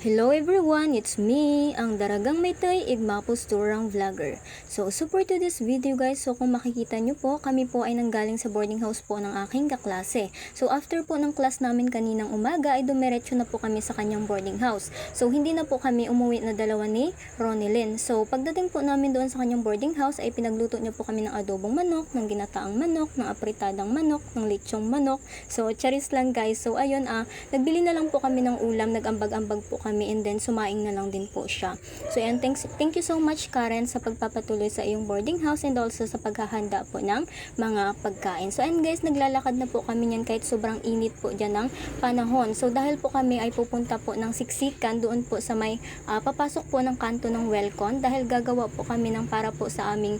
Hello everyone, it's me, ang Daragang Maytoy, Igmapusturang Vlogger. So, support to this video guys. So, kung makikita nyo po, kami po ay nanggaling sa boarding house po ng aking kaklase. So, after po ng class namin kaninang umaga, ay dumiretso na po kami sa kanyang boarding house. So, hindi na po kami umuwi na dalawa ni Ronilyn. So, pagdating po namin doon sa kanyang boarding house, ay pinagluto niya po kami ng adobong manok, ng ginataang manok, ng apritadang manok, ng lechong manok. So, charis lang guys. So, ayun nagbili na lang po kami ng ulam, nag-ambag-ambag po kami, and then sumaing na lang din po siya. So ayan, thank you so much Karen sa pagpapatuloy sa iyong boarding house and also sa paghahanda po ng mga pagkain. So ayan guys, naglalakad na po kami niyan kahit sobrang init po dyan ng panahon. So dahil po kami ay pupunta po ng Siksikan, doon po sa may papasok po ng kanto ng Welcon, dahil gagawa po kami ng para po sa aming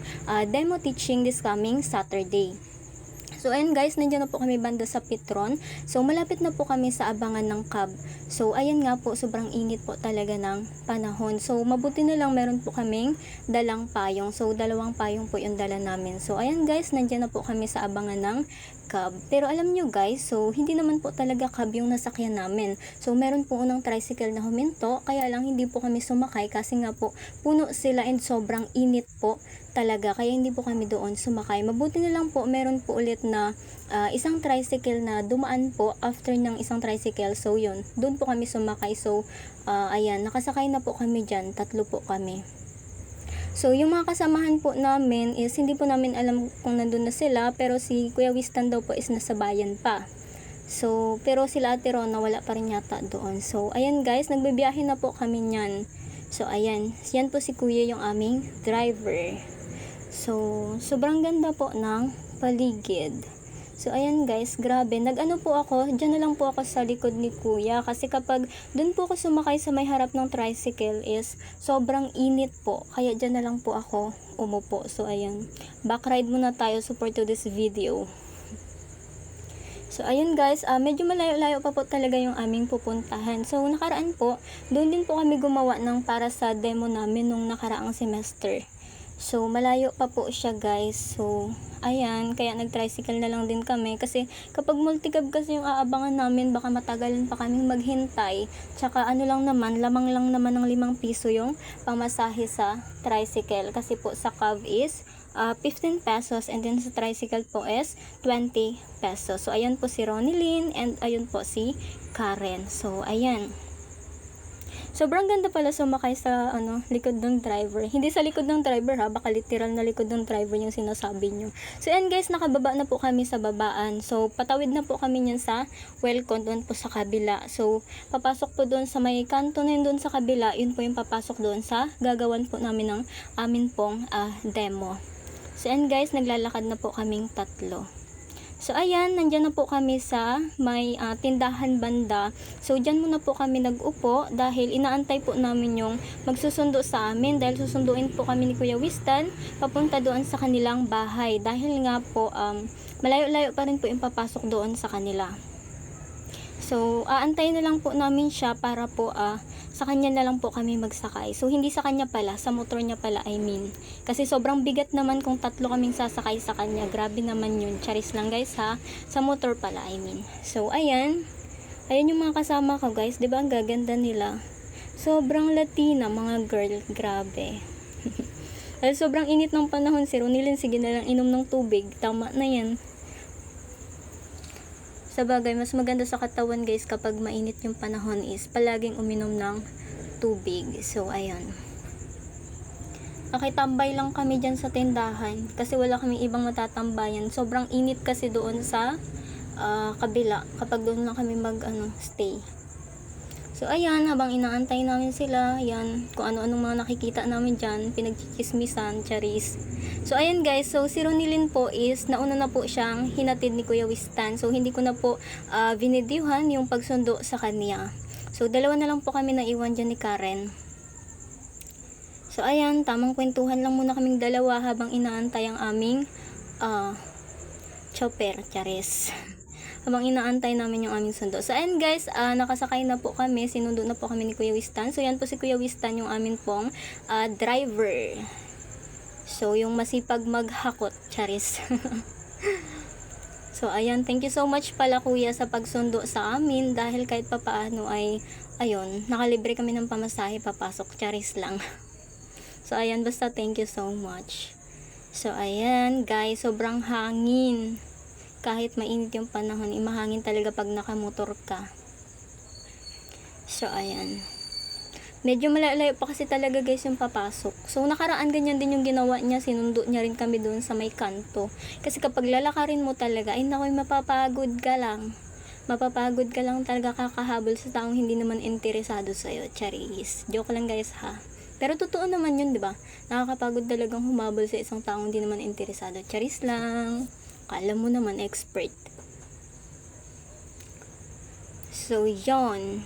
demo teaching this coming Saturday. So ayan guys, nandiyan na po kami banda sa Petron. So malapit na po kami sa abangan ng cab. So ayan nga po, sobrang init po talaga ng panahon. So mabuti na lang meron po kaming dalang payong. So dalawang payong po yung dala namin. So ayan guys, nandiyan na po kami sa abangan ng cab. Pero alam nyo guys, so hindi naman po talaga cab yung nasakyan namin. So meron po unang tricycle na huminto, kaya lang hindi po kami sumakay kasi nga po puno sila and sobrang init po talaga, kaya hindi po kami doon sumakay. Mabuti na lang po meron po ulit na isang tricycle na dumaan po after ng isang tricycle. So yun, doon po kami sumakay. So ayan, nakasakay na po kami dyan, 3 po kami. So, yung mga kasamahan po namin is hindi po namin alam kung nandun na sila, pero si Kuya Wistan daw po is nasa bayan pa. So, pero sila Ate Rona wala pa rin yata doon. So, ayan guys, nagbibiyahe na po kami niyan. So, ayan. Yan po si Kuya, yung aming driver. So, sobrang ganda po ng paligid. So, ayan guys, grabe. Nag-ano po ako, dyan na lang po ako sa likod ni Kuya. Kasi kapag dun po ako sumakay sa may harap ng tricycle is sobrang init po. Kaya dyan na lang po ako umupo. So, ayan. Back ride muna tayo. Support to this video. So, ayun guys, medyo malayo-layo pa po talaga yung aming pupuntahan. So, nakaraan po, doon din po kami gumawa ng para sa demo namin nung nakaraang semester. So, malayo pa po siya guys. So, ayan, kaya nag-tricycle na lang din kami. Kasi kapag multicab kasi yung aabangan namin, baka matagalan pa kaming maghintay. Tsaka ano lang naman, lamang lang naman ng 5 piso yung pamasahe sa tricycle. Kasi po sa cab is 15 pesos and then sa tricycle po is 20 pesos. So, ayan po si Ronilyn and ayun po si Karen. So, ayan. Sobrang ganda pala sumakay sa likod ng driver. Hindi sa likod ng driver ha, baka literal na likod ng driver yung sinasabi nyo. So yan guys, nakababa na po kami sa babaan. So patawid na po kami niyan sa Welcon, doon po sa kabila. So papasok po doon sa may kanto na yun doon sa kabila, yun po yung papasok doon sa gagawan po namin ng amin pong demo. So yan guys, naglalakad na po kaming 3. So ayan, nandyan na po kami sa may tindahan banda. So dyan muna po kami nag-upo dahil inaantay po namin yung magsusundo sa amin, dahil susunduin po kami ni Kuya Wistan papunta doon sa kanilang bahay. Dahil nga po malayo-layo pa rin po yung papasok doon sa kanila. So aantayin na lang po namin siya para po sa kanya na lang po kami magsakay. So hindi sa kanya pala, sa motor niya pala I mean. Kasi sobrang bigat naman kung 3 kaming sasakay sa kanya. Grabe naman yun. Charis lang guys ha. Sa motor pala I mean. So ayan. Ayan yung mga kasama ko guys. Diba ang gaganda nila. Sobrang Latina mga girl. Grabe. Dahil sobrang init ng panahon, si Ronilyn sige na lang inom ng tubig. Tama na yan. Sa bagay, mas maganda sa katawan guys kapag mainit yung panahon is palaging uminom ng tubig. So, ayun. Nakitambay lang kami dyan sa tindahan kasi wala kaming ibang matatambayan. Sobrang init kasi doon sa kabila kapag doon lang kami stay. So, ayan, habang inaantay namin sila, ayan, kung ano-anong mga nakikita namin dyan, pinagchichismisan, charis. So, ayan guys, so si Ronilyn po is, nauna na po siyang hinatid ni Kuya Wistan. So, hindi ko na po vinidyuhan yung pagsundo sa kanya. So, 2 na lang po kami naiwan dyan ni Karen. So, ayan, tamang kwentuhan lang muna kaming 2 habang inaantay ang aming chopper, charis. Habang inaantay namin yung aming sundo. So, ayan guys, nakasakay na po kami. Sinundo na po kami ni Kuya Wistan. So, yan po si Kuya Wistan, yung amin pong driver. So, yung masipag maghakot, charis. So, So, ayan, thank you so much pala kuya sa pagsundo sa amin dahil kahit papaano ay, ayun, nakalibre kami ng pamasahe papasok, charis lang. So, ayan, basta thank you so much. So, ayan, guys, sobrang hangin. Kahit mainit yung panahon, mahangin talaga pag nakamotor ka. So, ayan. Medyo malayo pa kasi talaga guys yung papasok. So, nakaraan ganyan din yung ginawa niya. Sinundo niya rin kami doon sa may kanto. Kasi kapag lalakarin mo talaga, ay nakoy, mapapagod ka lang. Mapapagod ka lang talaga kakahabol sa taong hindi naman interesado sa'yo. Charis. Joke lang guys ha. Pero totoo naman yun, di ba? Nakakapagod talagang humabol sa isang taong hindi naman interesado. Charis lang. Kala mo naman expert. So, yon.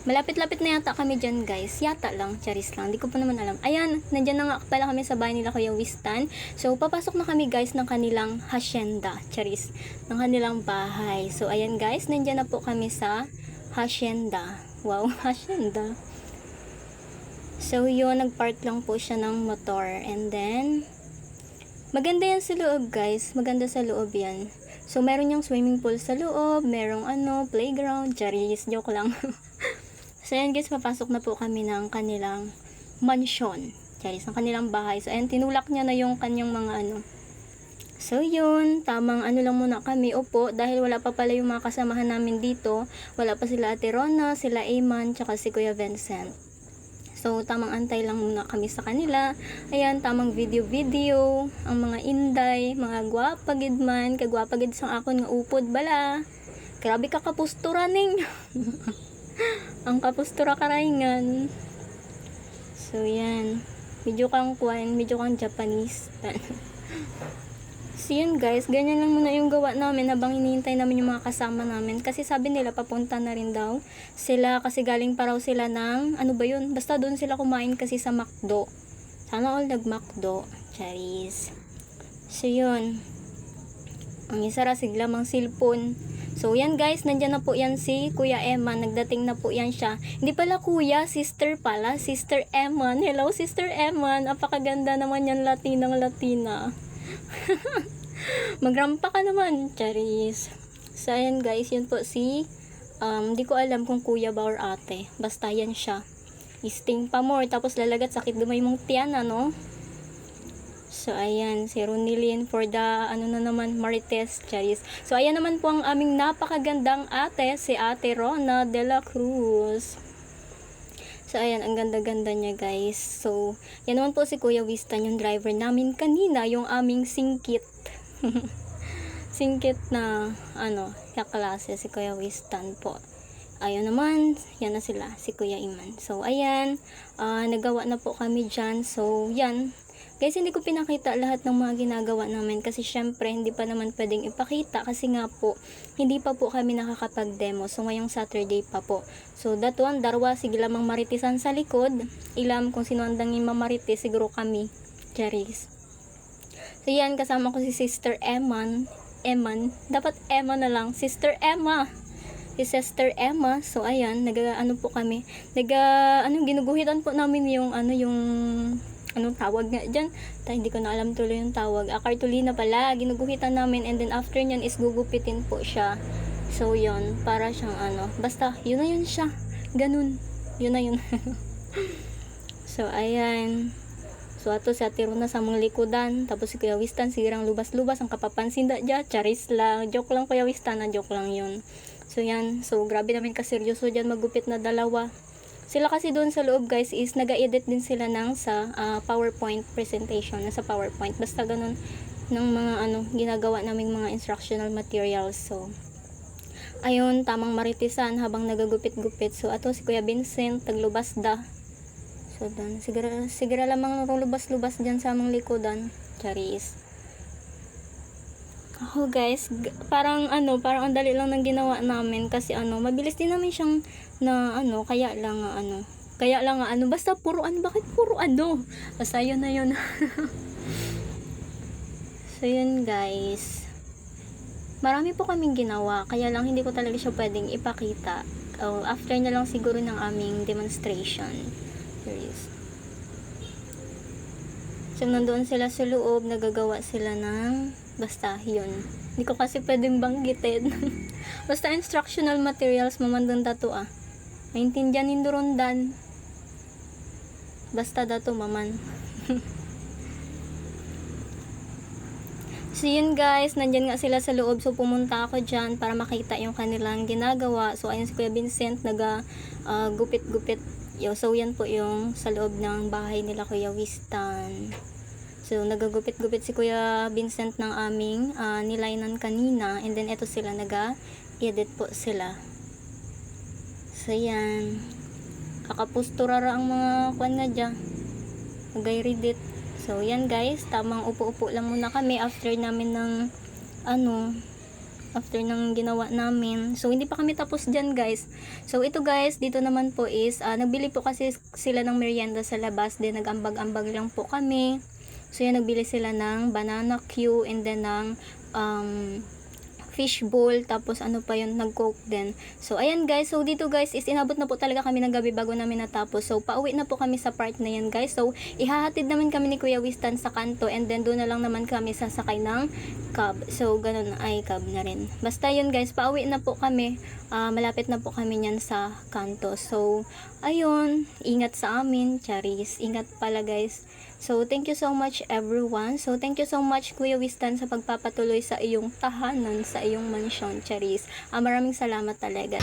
Malapit-lapit na yata kami dyan guys. Yata lang, charis lang. Di ko pa naman alam. Ayan, nandyan na nga pala kami sa bahay nila Kuya Wistan. So, papasok na kami guys ng kanilang hacienda. Charis. Ng kanilang bahay. So, ayan guys, nandyan na po kami sa hacienda. Wow, hacienda. So, yun, nagpark lang po siya ng motor. And then, maganda yan sa loob guys. Maganda sa loob yan. So, meron yung swimming pool sa loob. Merong playground. Charis, joke lang. So, ayan guys, papasok na po kami ng kanilang mansion. Charis, ng kanilang bahay. So, ayan, tinulak niya na yung kanyang mga So, yun, tamang lang muna kami. Upo, dahil wala pa pala yung mga kasamahan namin dito. Wala pa sila Ate Rona, sila Ayman, tsaka si Kuya Vincent. So, tamang antay lang muna kami sa kanila. Ayan, tamang video-video. Ang mga inday, mga gwapagid man. Kagwapagid sang akon nga upod bala. Grabe ka kapustura ning. Ang kapustura karaingan. So, yan. Medyo kang Japanese. So, yun guys. Ganyan lang muna yung gawa namin habang hinihintay namin yung mga kasama namin. Kasi sabi nila, papunta na rin daw sila kasi galing pa raw sila ng, basta doon sila kumain kasi sa McDo. Sana all nag-McDo. Charis. So, yun. Ang isa ra siglamang cellphone. So, yan guys, nandyan na po yan si Kuya Eman. Nagdating na po yan siya. Hindi pala kuya, sister pala. Sister Eman. Hello, Sister Eman. Apakaganda naman yan, Latina. Magrampa ka naman, charis. So, ayan guys, yun po si, di ko alam kung kuya ba or ate. Basta yan siya. Isting pa more, tapos lalagat sakit dumay mong tiyan, So, ayan, si Ronilyn for the, Marites, charis. So, ayan naman po ang aming napakagandang ate, si Ate Rona de la Cruz. So, ayan, ang ganda-ganda niya, guys. So, yan naman po si Kuya Wistan, yung driver namin kanina, yung aming singkit. Singkit na, kaklase, si Kuya Wistan po. Ayun naman, yan na sila, si Kuya Iman. So, ayan, nagawa na po kami dyan. So, yan. Guys, hindi ko pinakita lahat ng mga ginagawa namin kasi syempre hindi pa naman pwedeng ipakita kasi nga po hindi pa po kami nakakapag-demo. So ngayong Saturday pa po. So that one, darwa sige lamang maritisan sa likod. Ilam kung sino andang mamaritis, siguro kami. Charis. So yan, kasama ko si Sister Eman. Dapat Emma na lang. Sister Emma. Si Sister Emma. So ayan, ginuguhitan po namin yung anong tawag nga dyan? Hindi ko na alam tuloy yung tawag. Cartolina pala. Ginuguhitan namin and then after nyan is gugupitin po siya. So, yun. Para siyang basta, yun na yun siya. Ganun. Yun na yun. So, ayan. So, ato si Ate Rona sa mga likodan. Tapos si Kuya Wistan, sigurang lubas-lubas. Ang kapapansin da dyan. Charis lang. Joke lang Kuya Wistan. Joke lang yun. So, yan. So, grabe namin kaseryoso dyan. Magupit na dalawa. Sila kasi doon sa loob guys is nag-edit din sila ng sa PowerPoint presentation, nasa PowerPoint. Basta ganun ng mga ginagawa naming mga instructional materials. So, ayun, tamang maritisan habang nagagupit-gupit. So, ato si Kuya Vincent, taglubas da. So, doon. Sigara lamang lubas-lubas dyan sa amang likodan. Charis. Ako guys, parang ang dali lang ng ginawa namin kasi mabilis din namin siyang kaya lang basta bakit puro basta yun na yun. So yun guys, marami po kaming ginawa, kaya lang hindi ko talaga siya pwedeng ipakita. After na lang siguro ng aming demonstration. Serious. So, nandoon sila sa loob, nagagawa sila ng, basta, yun. Hindi ko kasi pwedeng banggitin. Basta instructional materials, mamandun dato Maintindihan nindurondan. Basta dato maman. So yun guys, nandyan nga sila sa loob. So pumunta ako dyan para makita yung kanilang ginagawa. So ayun si Kuya Vincent, gupit-gupit. So yan po yung sa loob ng bahay nila Kuya Wistan. So nagagupit-gupit si Kuya Vincent ng aming nilainan kanina. And then eto sila, naga-edit po sila. So yan. Kakapusturara ang mga kwan nga dyan. Nagay-redit. So, yan guys, tamang upo-upo lang muna kami after namin ng after ng ginawa namin. So, hindi pa kami tapos dyan guys. So, ito guys, dito naman po is, nagbili po kasi sila ng merienda sa labas. Then, nag-ambag-ambag lang po kami. So, yan, nagbili sila ng banana Q and then ng fish bowl, tapos ano pa yun, nag-coke din. So, ayan guys, so dito guys, is inabot na po talaga kami ng gabi bago namin natapos. So, pauwi na po kami sa part na yan guys. So, ihahatid naman kami ni Kuya Wistan sa kanto and then doon na lang naman kami sasakay ng cab. So, ganun ay cab na rin. Basta yun guys, pauwi na po kami. Malapit na po kami niyan sa kanto. So, ayun, ingat sa amin, charis. Ingat pala guys. So, thank you so much everyone. So, thank you so much Kuya Wistan sa pagpapatuloy sa iyong tahanan, sa iyong mansyon, charis. Maraming salamat talaga.